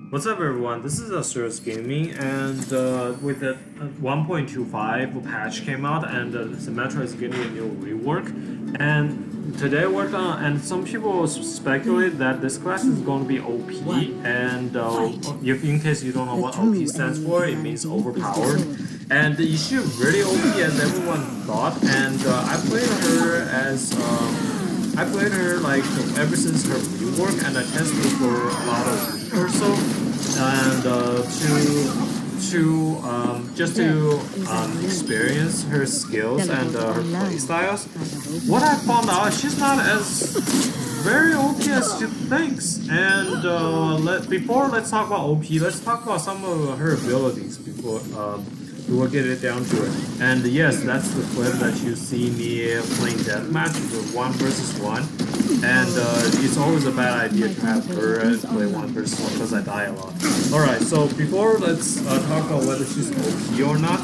What's up, everyone? This is Asura's Gaming, and with the 1.25 patch came out, and Symmetra is getting a new rework. And today we're gonna, and some people speculate that this class is going to be OP. And if in case you don't know what OP stands for, it means overpowered. And is she really OP as everyone thought? And I played her like ever since her rework, and I tested her for about a week or so, and to experience her skills and her play styles. What I found out, she's not as very OP as she thinks. And let's talk about OP. Let's talk about some of her abilities before. We will get it down to it. And yes, that's the clip that you see me playing deathmatch with 1 versus 1. And it's always a bad idea to have her play 1 versus 1 because I die a lot. Alright, so before let's talk about whether she's OP or not.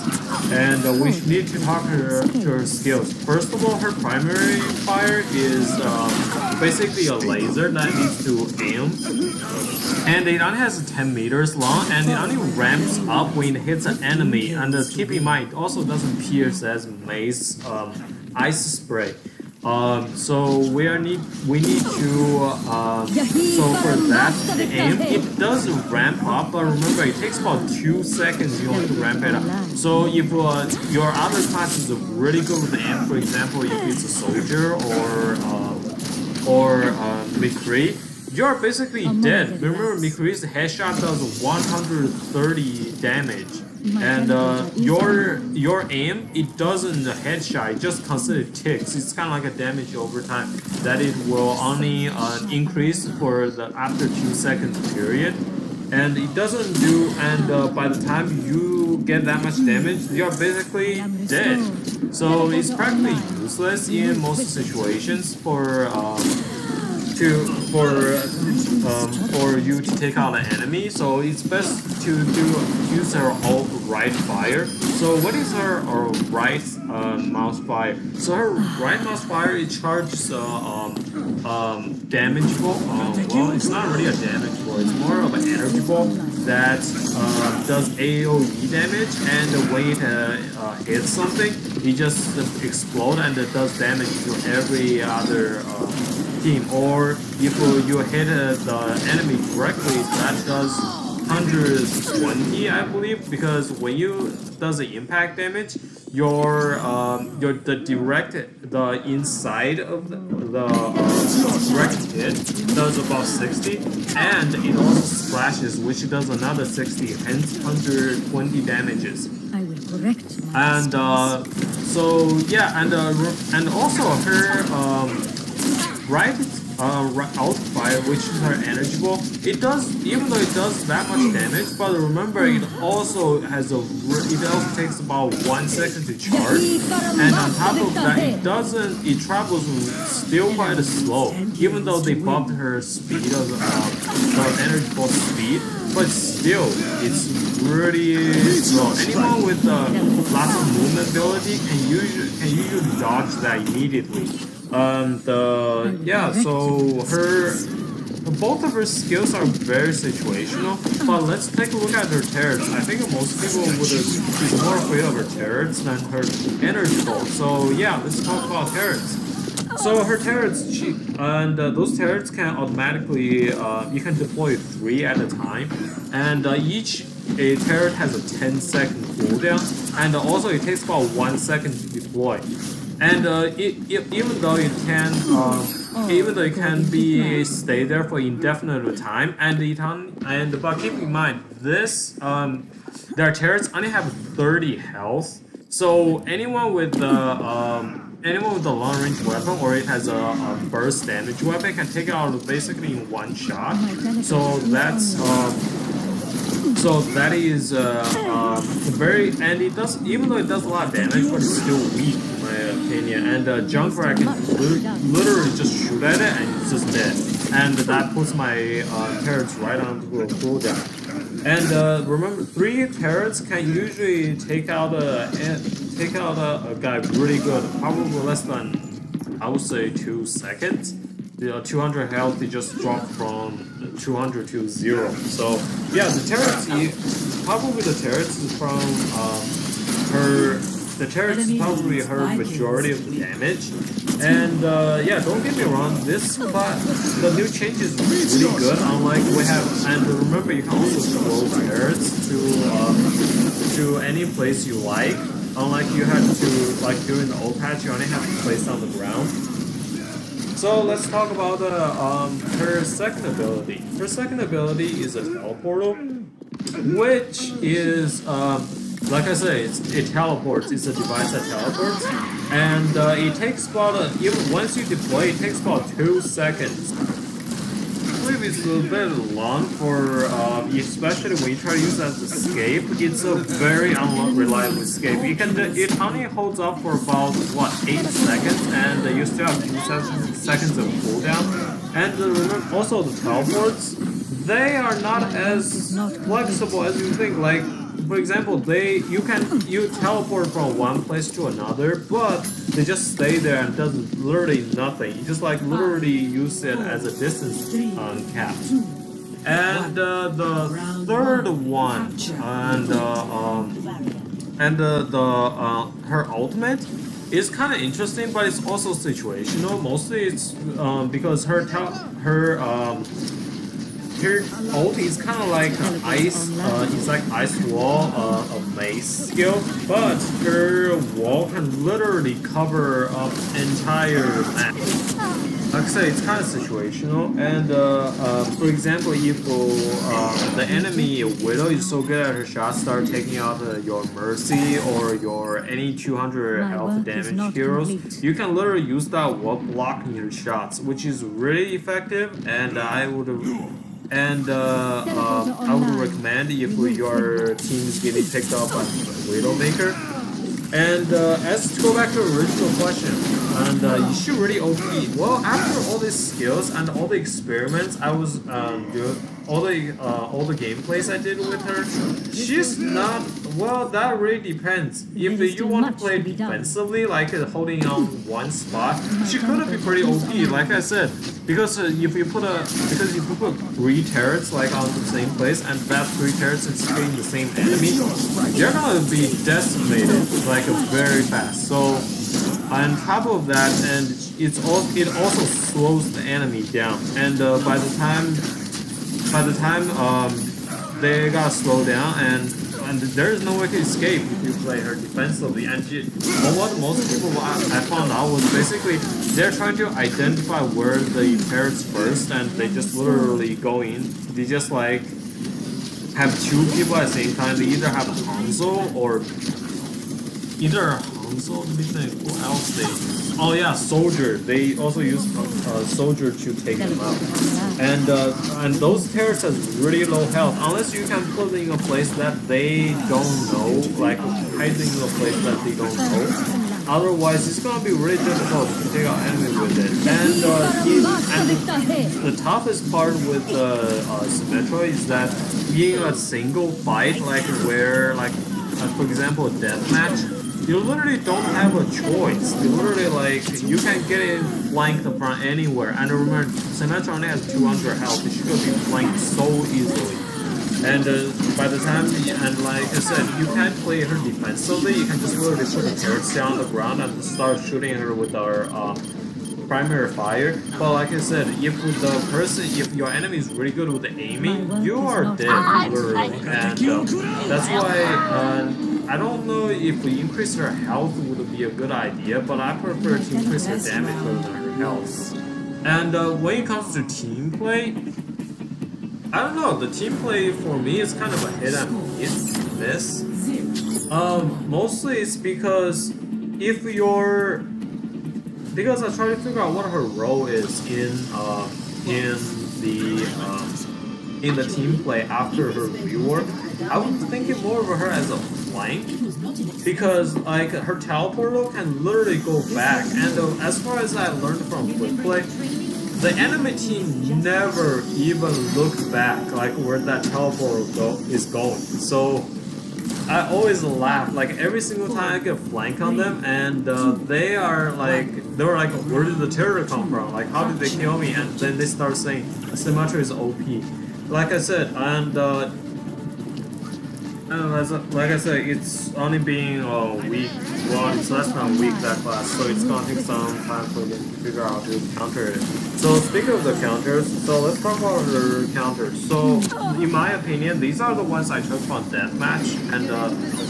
And we need to talk to her skills. First of all, her primary fire is basically a laser that needs to aim. And it only has 10 meters long, and it only ramps up when it hits an enemy. And keep in mind, it also doesn't pierce as mace ice spray. So we need to so for that aim, it does ramp up, but remember it takes about 2 seconds you want to ramp it up. So if your other class is really good with the aim, for example, if it's a soldier or McCree, you're basically dead. Remember, McCree's headshot does 130 damage, and your aim, it doesn't headshot, it just constantly ticks. It's kind of like a damage over time that it will only increase for the after 2 seconds period, and it doesn't do. And by the time you get that much damage, you're basically dead. So it's practically useless in most situations for you to take out an enemy. So it's best to use her right fire. So what is her right mouse fire? So her right mouse fire, it charges damage ball. Well, it's not really a damage ball. It's more of an energy ball that does AOE damage, and when it hits something, it just explodes and it does damage to every other team. Or if you hit the enemy directly, that does 120, I believe, because when you does the impact damage, the inside of the direct hit does about 60, and it also splashes, which does another 60, hence 120 damages. I will correct and so yeah, and also her right outfire, which is her energy ball, it does, even though it does that much damage, but remember it also takes about 1 second to charge, and on top of that, it travels still quite slow, even though they bumped her speed of her energy ball speed, but still it's really slow. Anyone with lots of movement ability can usually dodge that immediately. Yeah, so both of her skills are very situational, but let's take a look at her turrets. I think most people would be more afraid of her turrets than her energy ball. So yeah, let's talk about turrets. So her turrets, those turrets can automatically, you can deploy 3 at a time, and each turret has a 10-second cooldown, and also it takes about 1 second to deploy. And even though it can be stay there for indefinite time, but keep in mind this their turrets only have 30 health. So anyone with the long range weapon, or it has a burst damage weapon, can take it out basically in 1 shot. So that is very, and it does, even though it does a lot of damage, but it's still weak in my opinion. And Junkrat can literally just shoot at it and it's just dead. And that puts my turrets right onto a cooldown. And remember, 3 turrets can usually take out a guy really good, probably less than, I would say, 2 seconds. the 200 health it just dropped from 200 to 0. So yeah, the turrets, probably the turrets is from her. The turret is probably her majority of the damage. And yeah, don't get me wrong, the new change is really good. Unlike we have, and remember you can also throw turrets to any place you like. Unlike you had to, like during the old patch, you only have to place on the ground. So let's talk about her second ability. Her second ability is a teleportal, which is like I say, it teleports. It's a device that teleports, and it takes about even once you deploy, it takes about 2 seconds. I believe it's a bit long for, especially when you try to use it as escape. It's a very unreliable escape. It only holds up for about what 8 seconds, and you still have 2 seconds of cooldown. And remember, also the teleports, they are not as flexible as you think. Like, for example, you teleport from one place to another, but they just stay there and does literally nothing. You just like literally use it as a distance cap. And the third one, her ultimate is kind of interesting, but it's also situational. Mostly it's because her ult is kind of like ice. It's like ice wall of mace skill, but her wall can literally cover up entire map. Like I say, it's kind of situational. And for example, if the enemy widow is so good at her shots, start taking out your mercy or your any 200 health damage heroes, you can literally use that wall blocking your shots, which is really effective. And I would recommend if your team is getting picked up by Widowmaker. And as to go back to the original question, and is she really OP? Well, after all these skills and all the experiments I was doing, all the gameplays I did with her, she's not. Well, that really depends. If you want to play defensively, like holding on one spot, she could be pretty OP. Like I said, because if you put 3 turrets like on the same place, and that 3 turrets is hitting the same enemy, you're gonna be decimated like very fast. So on top of that, and it also slows the enemy down, and by the time they gotta slow down, and there is no way to escape if you play her defensively. And what most people I found out was basically they're trying to identify where the turrets first, and they just literally go in. They just like have 2 people at the same time. They either have Hanzo or let me think, what else they use? Oh yeah, Soldier. They also use Soldier to take them out. And those turrets has really low health, unless you can put it in a place that they don't know, like hiding in a place that they don't know. Otherwise, it's gonna be really difficult to take out enemies with it. And the toughest part with Symmetra is that being a single fight, like where, like for example, a deathmatch, you literally don't have a choice. You literally like you can get in flanked from anywhere. And remember, Symmetra only has 200 health. She could be flanked so easily. And by the time, and like I said, you can't play her defensively. You can just literally put the turrets down on the ground and start shooting her with our primary fire. But like I said, if your enemy is really good with the aiming, you are dead literally. And that's why. I don't know if we increase her health would be a good idea, but I prefer to increase her damage rather than her health. And when it comes to team play, I don't know, the team play for me is kind of a hit and miss. Mostly it's because because I try to figure out what her role is in the team play after her rework. I was thinking more of her as a flank, because like her teleportal can literally go back, and as far as I learned from quick play, the enemy team never even look back like where that teleportal is going. So I always laugh. Like every single time I get flank on them, and they were like, where did the terror come from? Like, how did they kill me? And then they start saying Symmetra is OP. Like I said, like I said, it's only being a week. Well, it's less than a week that class, so it's gonna take some time for them to figure out how to counter it. So speaking of the counters, so let's talk about the counters. So in my opinion, these are the ones I took from deathmatch, and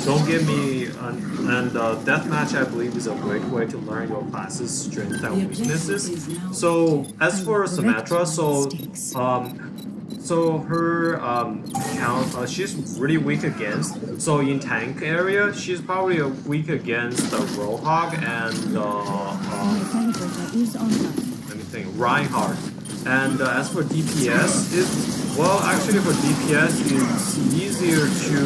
don't get me. Deathmatch, I believe, is a great way to learn your class's strengths and weaknesses. So as for Symmetra, so her she's really weak against. So in tank area, she's probably weak against the Roadhog and let me think, Reinhardt. And as for DPS, actually for DPS, it's easier to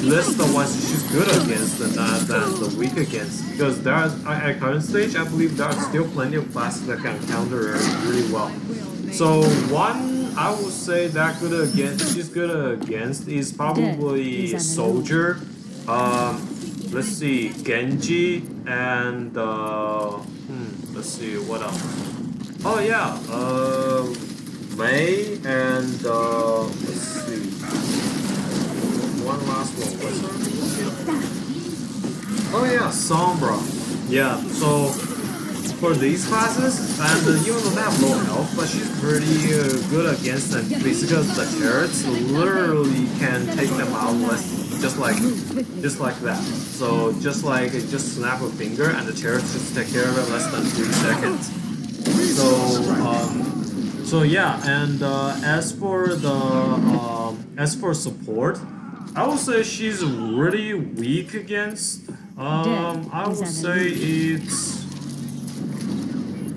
list the ones she's good against than the weak against, because at current stage, I believe there are still plenty of classes that can counter her really well. So one I would say that she's good against is probably Soldier. Let's see, Genji, and let's see what else. Oh yeah, Mei, and let's see, one last one. What's her? Oh yeah, Sombra. Yeah, so for these classes, and even though they have low health, but she's pretty good against them because the turrets literally can take them out just like that. So just snap a finger and the turrets just take care of it less than 3 seconds. So yeah, and as for support, I would say she's really weak against. I would say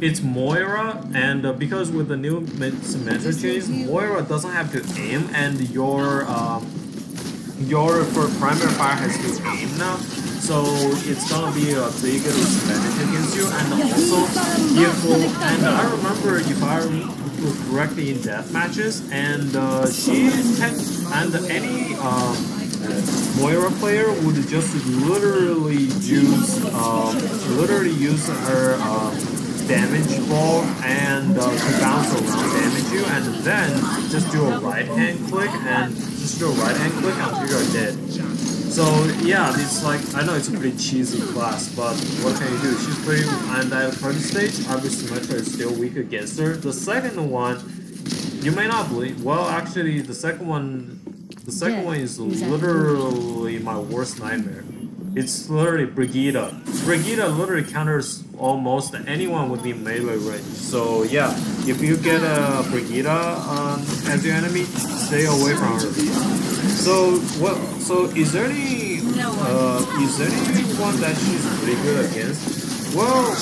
it's Moira, and because with the new Symmetra change, Moira doesn't have to aim, and your for primary fire has to aim now. So it's gonna be a bigger disadvantage against you, and also and I remember if I remember correctly in death matches, and any Moira player would just literally use her damage ball and to bounce around damage you, and then just do a right hand click until you're dead. So yeah, it's like, I know it's a pretty cheesy class, but what can you do? She's pretty, and at current stage, obviously Symmetra is still weak against her. The second one, you may not believe. Well, actually, the second one is literally my worst nightmare. It's literally Brigida. Brigida literally counters almost anyone within melee range. So yeah, if you get a Brigida as your enemy, stay away from her. So is there anyone that she's really good against? Well,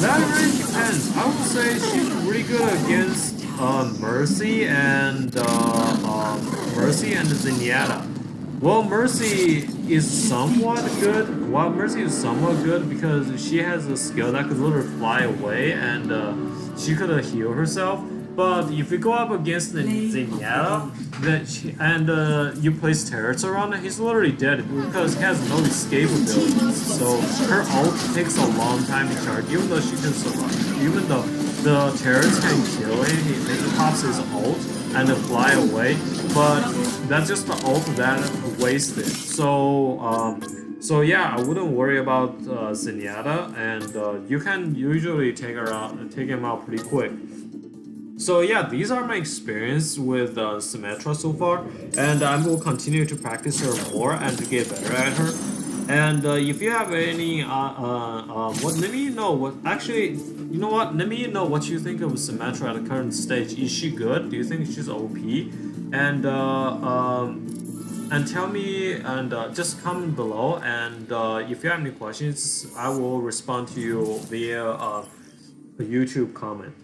that really depends. I would say she's really good against Mercy and Zenyatta. Well, Mercy is somewhat good. Well, Mercy is somewhat good because she has a skill that could literally fly away, and she could heal herself. But if you go up against the Zenyatta, you place turrets around it, he's literally dead because he has no escape abilities. So her ult takes a long time to charge, even though she can survive. Even though the turrets can kill him, he pops his ult and fly away. But that's just the ult that wasted. So yeah, I wouldn't worry about Zenyatta, and you can usually take him out pretty quick. So yeah, these are my experience with Symmetra so far, and I will continue to practice her more and to get better at her. And if you have any, let me know what. Actually, you know what? Let me know what you think of Symmetra at the current stage. Is she good? Do you think she's OP? And tell me, and just comment below. And if you have any questions, I will respond to you via a YouTube comment.